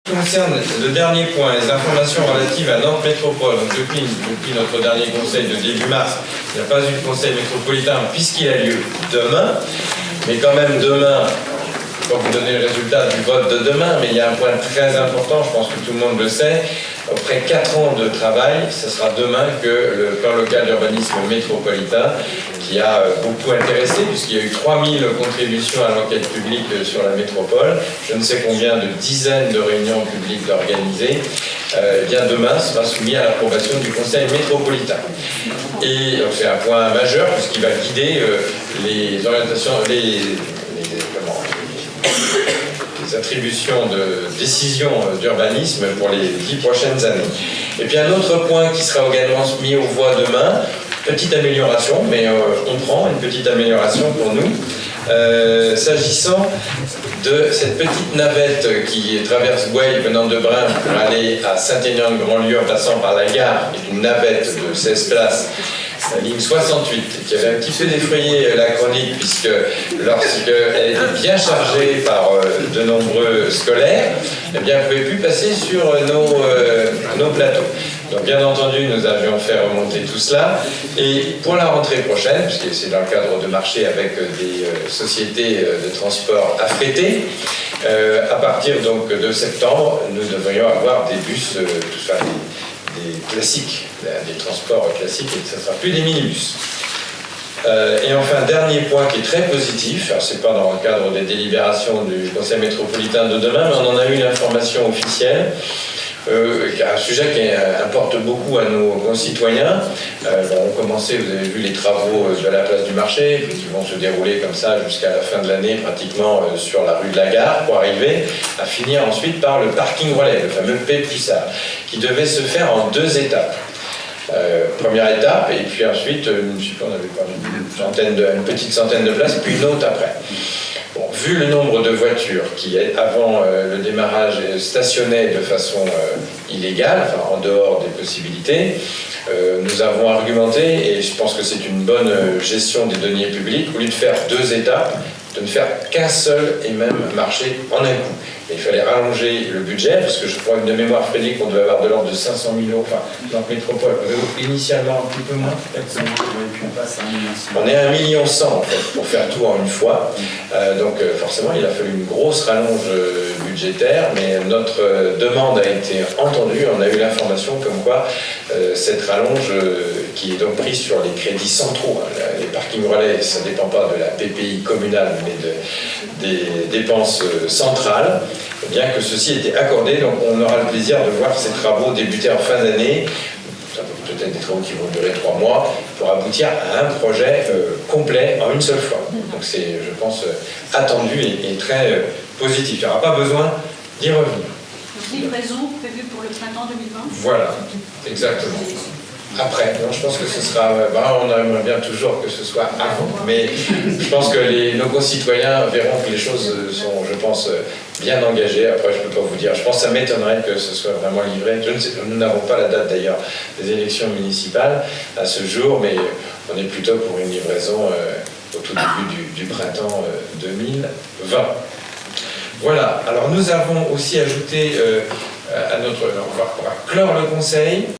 Concerne le dernier point, les informations relatives à Nantes Métropole. Donc depuis notre dernier conseil de début mars, il n'y a pas eu de conseil métropolitain puisqu'il a lieu demain. Mais quand même demain, je ne vais pas vous donner le résultat du vote de demain, mais il y a un point très important, je pense que tout le monde le sait. Après 4 ans de travail, ce sera demain que le plan local d'urbanisme métropolitain, qui a beaucoup intéressé, puisqu'il y a eu 3000 contributions à l'enquête publique sur la métropole, je ne sais combien de dizaines de réunions publiques organisées, bien demain sera soumis à l'approbation du Conseil métropolitain. Et c'est un point majeur, puisqu'il va guider les orientations, les attributions de décisions d'urbanisme pour les 10 prochaines années. Et puis un autre point qui sera également mis aux voix demain, petite amélioration, mais on prend une petite amélioration pour nous, s'agissant de cette petite navette qui traverse Goueil venant de Brin pour aller à Saint-Aignan-de-Grandlieu en passant par la gare, une navette de 16 places, la ligne 68, qui avait un petit peu défrayé la chronique, puisque lorsqu'elle était bien chargée par de nombreux scolaires, eh bien, elle ne pouvait plus passer sur nos plateaux. Donc, bien entendu, nous avions fait remonter tout cela. Et pour la rentrée prochaine, puisque c'est dans le cadre de marché avec des sociétés de transport affrétées, à partir donc de septembre, nous devrions avoir des bus, tout ça, des classiques, des transports classiques, et ce ne sera plus des minibus. Et enfin, dernier point qui est très positif, alors c'est pas dans le cadre des délibérations du Conseil métropolitain de demain, mais on en a eu une information officielle, un sujet qui importe beaucoup à nos concitoyens. On commençait, vous avez vu les travaux de la place du marché, qui vont se dérouler comme ça jusqu'à la fin de l'année, pratiquement sur la rue de la Gare, pour arriver à finir ensuite par le parking relais, le fameux P+A, qui devait se faire en 2 étapes. Première étape, et puis ensuite, je ne sais pas, on avait parlé une petite centaine de places, puis une autre après. Bon, vu le nombre de voitures qui, avant le démarrage, stationnaient de façon illégale, enfin en dehors des possibilités, nous avons argumenté, et je pense que c'est une bonne gestion des deniers publics, au lieu de faire 2 étapes, de ne faire qu'un seul et même marché en un coup. Et il fallait rallonger le budget, parce que je crois, une de mémoire, Frédéric, qu'on devait avoir de l'ordre de 500 000 euros, enfin, dans la métropole, initialement un petit peu moins, on est à 1,1 million en fait, pour faire tout en une fois. Donc forcément, il a fallu une grosse rallonge budgétaire, mais notre demande a été entendue. On a eu l'information comme quoi cette rallonge, qui est donc prise sur les crédits centraux, hein, les parkings relais, ça ne dépend pas de la PPI communale, mais des dépenses centrales, bien que ceci ait été accordé. Donc on aura le plaisir de voir ces travaux débuter en fin d'année, peut-être des travaux qui vont durer 3 mois, pour aboutir à un projet complet en une seule fois. Donc c'est, je pense, attendu et très positif. Il n'y aura pas besoin d'y revenir. Livraison prévue pour le printemps 2020. Voilà, exactement. Après, donc je pense que ce sera... on aimerait bien toujours que ce soit avant, mais je pense que nos concitoyens verront que les choses sont, je pense, bien engagées. Après, je ne peux pas vous dire, je pense que ça m'étonnerait que ce soit vraiment livré. Je ne sais, nous n'avons pas la date d'ailleurs des élections municipales à ce jour, mais on est plutôt pour une livraison au tout début du printemps 2020. Voilà, alors nous avons aussi ajouté à notre... On va clore le conseil.